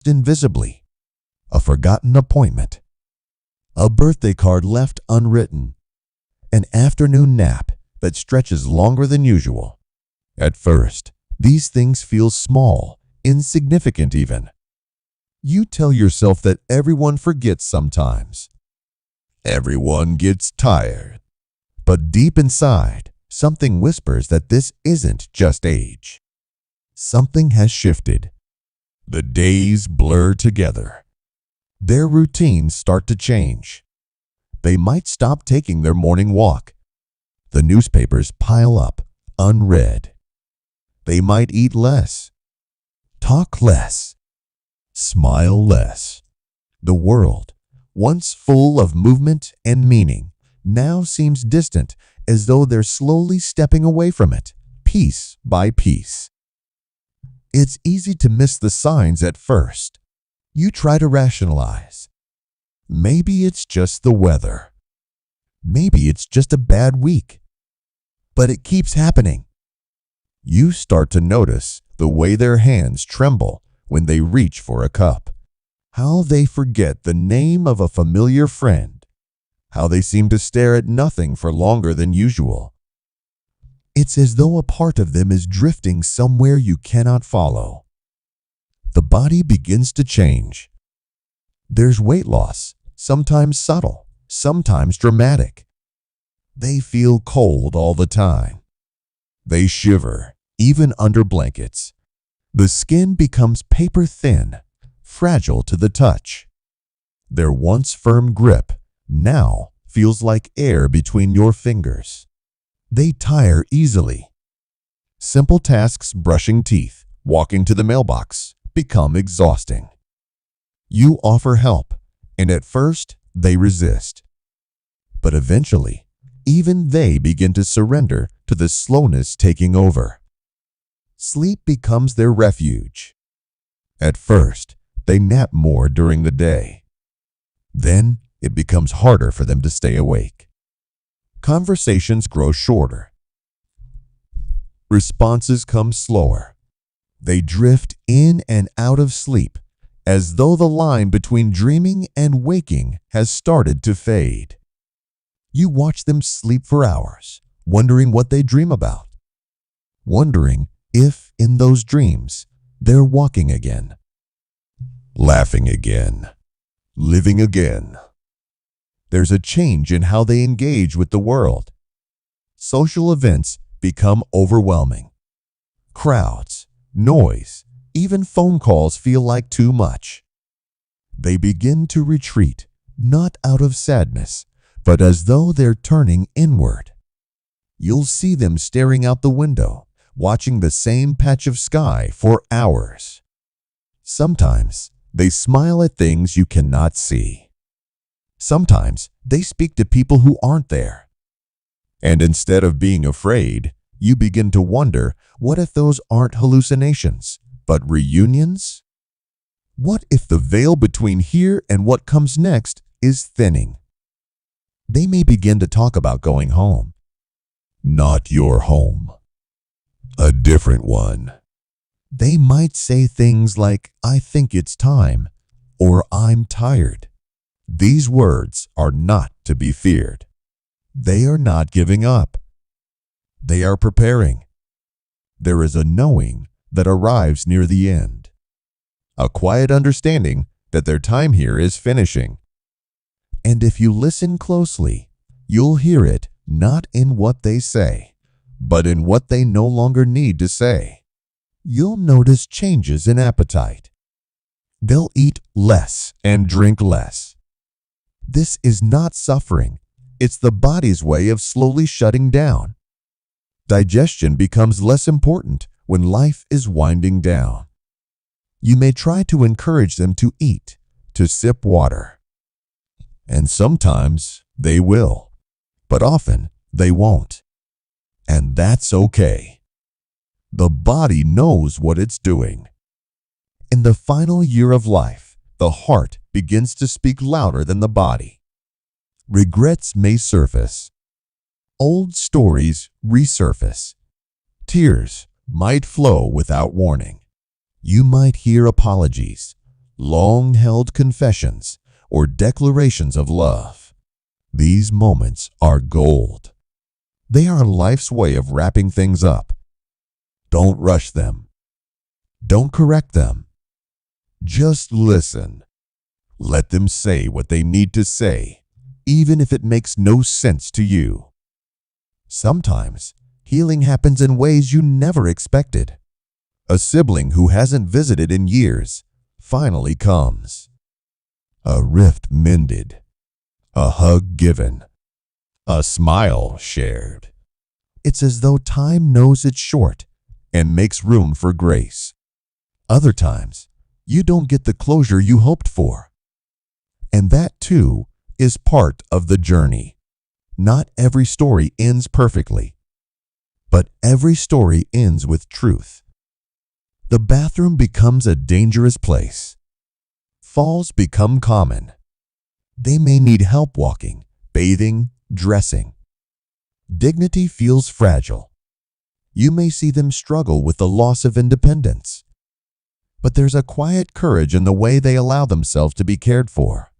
invisibly, a forgotten appointment, a birthday card left unwritten, an afternoon nap that stretches longer than usual. At first, these things feel small, insignificant even. You tell yourself that everyone forgets sometimes. Everyone gets tired. But deep inside, something whispers that this isn't just age. Something has shifted. The days blur together. Their routines start to change. They might stop taking their morning walk. The newspapers pile up, unread. They might eat less, talk less, smile less. The world, once full of movement and meaning, now seems distant, as though they're slowly stepping away from it, piece by piece. It's easy to miss the signs at first. You try to rationalize. Maybe it's just the weather. Maybe it's just a bad week. But it keeps happening. You start to notice the way their hands tremble when they reach for a cup, how they forget the name of a familiar friend, how they seem to stare at nothing for longer than usual. It's as though a part of them is drifting somewhere you cannot follow. The body begins to change. There's weight loss, sometimes subtle, sometimes dramatic. They feel cold all the time. They shiver, even under blankets. The skin becomes paper thin, fragile to the touch. Their once firm grip now feels like air between your fingers. They tire easily. Simple tasks, brushing teeth, walking to the mailbox, become exhausting. You offer help, and at first they resist. But eventually, even they begin to surrender to the slowness taking over. Sleep becomes their refuge. At first, they nap more during the day. Then it becomes harder for them to stay awake. Conversations grow shorter. Responses come slower. They drift in and out of sleep, as though the line between dreaming and waking has started to fade. You watch them sleep for hours, wondering what they dream about, wondering if, in those dreams, they're walking again, laughing again, living again. There's a change in how they engage with the world. Social events become overwhelming. Crowds, noise, even phone calls feel like too much. They begin to retreat, not out of sadness, but as though they're turning inward. You'll see them staring out the window, watching the same patch of sky for hours. Sometimes they smile at things you cannot see. Sometimes they speak to people who aren't there. And instead of being afraid, you begin to wonder, what if those aren't hallucinations, but reunions? What if the veil between here and what comes next is thinning? They may begin to talk about going home. Not your home. A different one. They might say things like, "I think it's time," or "I'm tired." These words are not to be feared. They are not giving up. They are preparing. There is a knowing that arrives near the end, a quiet understanding that their time here is finishing. And if you listen closely, you'll hear it not in what they say, but in what they no longer need to say. You'll notice changes in appetite. They'll eat less and drink less. This is not suffering. It's the body's way of slowly shutting down. Digestion becomes less important when life is winding down. You may try to encourage them to eat, to sip water. And sometimes they will, but often they won't. And that's okay. The body knows what it's doing. In the final year of life, the heart begins to speak louder than the body. Regrets may surface. Old stories resurface. Tears might flow without warning. You might hear apologies, long-held confessions, or declarations of love. These moments are gold. They are life's way of wrapping things up. Don't rush them. Don't correct them. Just listen. Let them say what they need to say, even if it makes no sense to you. Sometimes, healing happens in ways you never expected. A sibling who hasn't visited in years finally comes. A rift mended. A hug given. A smile shared. It's as though time knows it's short and makes room for grace. Other times, you don't get the closure you hoped for. And that, too, is part of the journey. Not every story ends perfectly, but every story ends with truth. The bathroom becomes a dangerous place. Falls become common. They may need help walking, bathing, dressing. Dignity feels fragile. You may see them struggle with the loss of independence. But there's a quiet courage in the way they allow themselves to be cared for,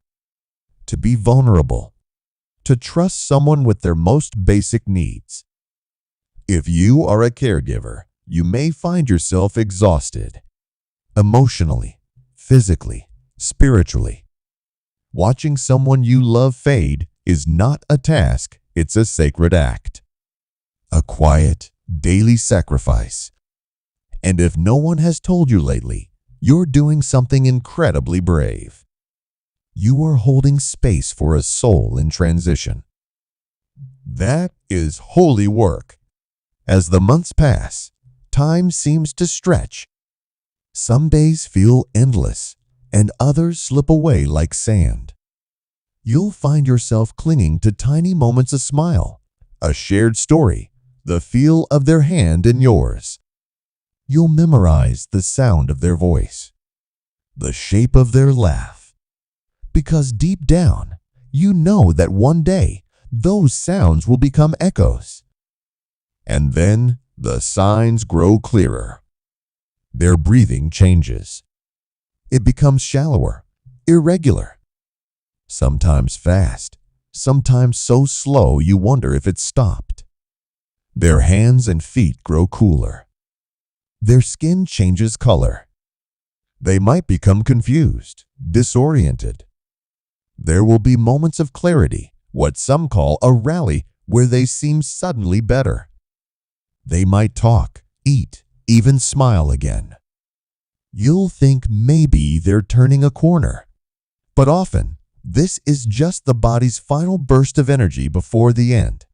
to be vulnerable, to trust someone with their most basic needs. If you are a caregiver, you may find yourself exhausted, emotionally, physically, spiritually. Watching someone you love fade is not a task, it's a sacred act. A quiet, daily sacrifice. And if no one has told you lately, you're doing something incredibly brave. You are holding space for a soul in transition. That is holy work. As the months pass, time seems to stretch. Some days feel endless, and others slip away like sand. You'll find yourself clinging to tiny moments of smile, a shared story, the feel of their hand in yours. You'll memorize the sound of their voice, the shape of their laugh, because deep down, you know that one day those sounds will become echoes. And then the signs grow clearer. Their breathing changes. It becomes shallower, irregular, sometimes fast, sometimes so slow you wonder if it stopped. Their hands and feet grow cooler. Their skin changes color. They might become confused, disoriented. There will be moments of clarity, what some call a rally, where they seem suddenly better. They might talk, eat, even smile again. You'll think maybe they're turning a corner. But often, this is just the body's final burst of energy before the end.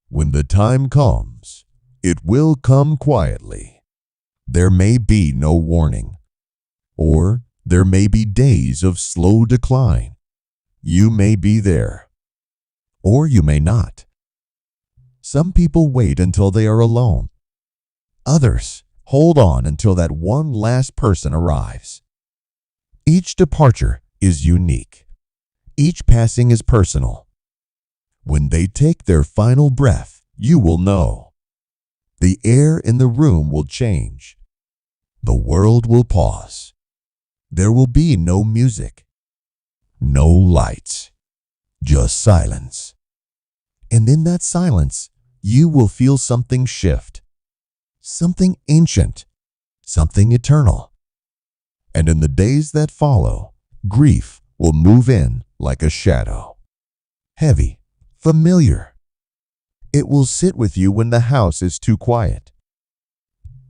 When the time comes, it will come quietly. There may be no warning, or there may be days of slow decline. You may be there, or you may not. Some people wait until they are alone. Others hold on until that one last person arrives. Each departure is unique. Each passing is personal. When they take their final breath, you will know. The air in the room will change. The world will pause. There will be no music, no lights, just silence. And in that silence, you will feel something shift, something ancient, something eternal. And in the days that follow, grief will move in like a shadow, heavy, familiar. It will sit with you when the house is too quiet.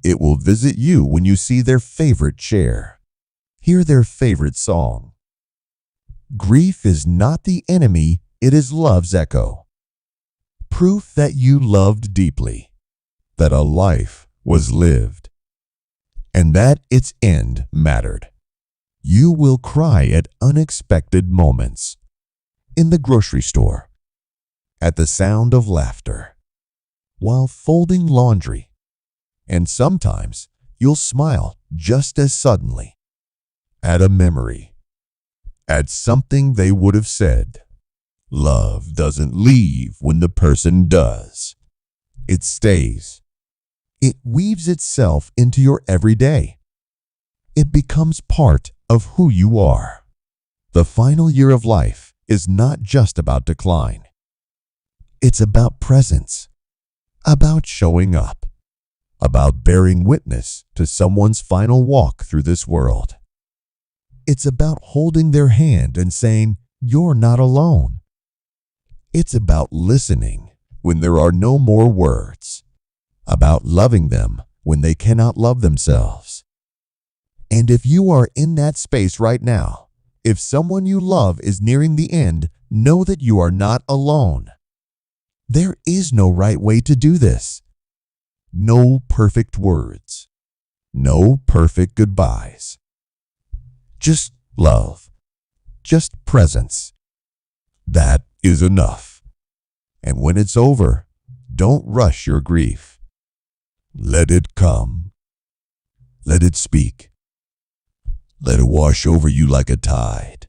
It will visit you when you see their favorite chair, hear their favorite song. Grief is not the enemy, it is love's echo. Proof that you loved deeply, that a life was lived, and that its end mattered. You will cry at unexpected moments, in the grocery store, at the sound of laughter, while folding laundry, and sometimes you'll smile just as suddenly at a memory, at something they would have said. Love doesn't leave when the person does. It stays. It weaves itself into your everyday. It becomes part of who you are. The final year of life is not just about decline. It's about presence, about showing up, about bearing witness to someone's final walk through this world. It's about holding their hand and saying, "You're not alone." It's about listening when there are no more words, about loving them when they cannot love themselves. And if you are in that space right now, if someone you love is nearing the end, know that you are not alone. There is no right way to do this. No perfect words. No perfect goodbyes. Just love. Just presence. That is enough. And when it's over, don't rush your grief. Let it come. Let it speak. Let it wash over you like a tide.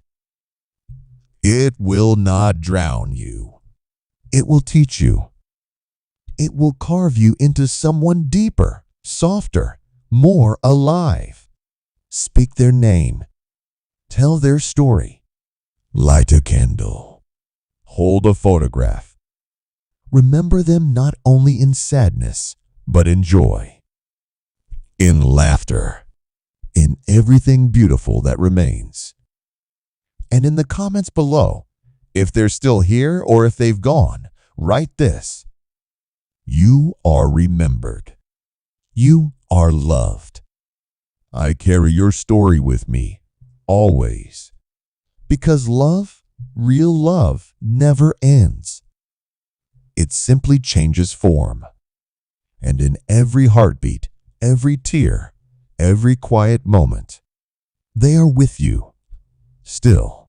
It will not drown you. It will teach you. It will carve you into someone deeper, softer, more alive. Speak their name. Tell their story. Light a candle. Hold a photograph. Remember them not only in sadness, but in joy, in laughter, in everything beautiful that remains. And in the comments below, if they're still here or if they've gone, write this: you are remembered. You are loved. I carry your story with me, always. Because love, real love, never ends. It simply changes form. And in every heartbeat, every tear, every quiet moment, they are with you, still.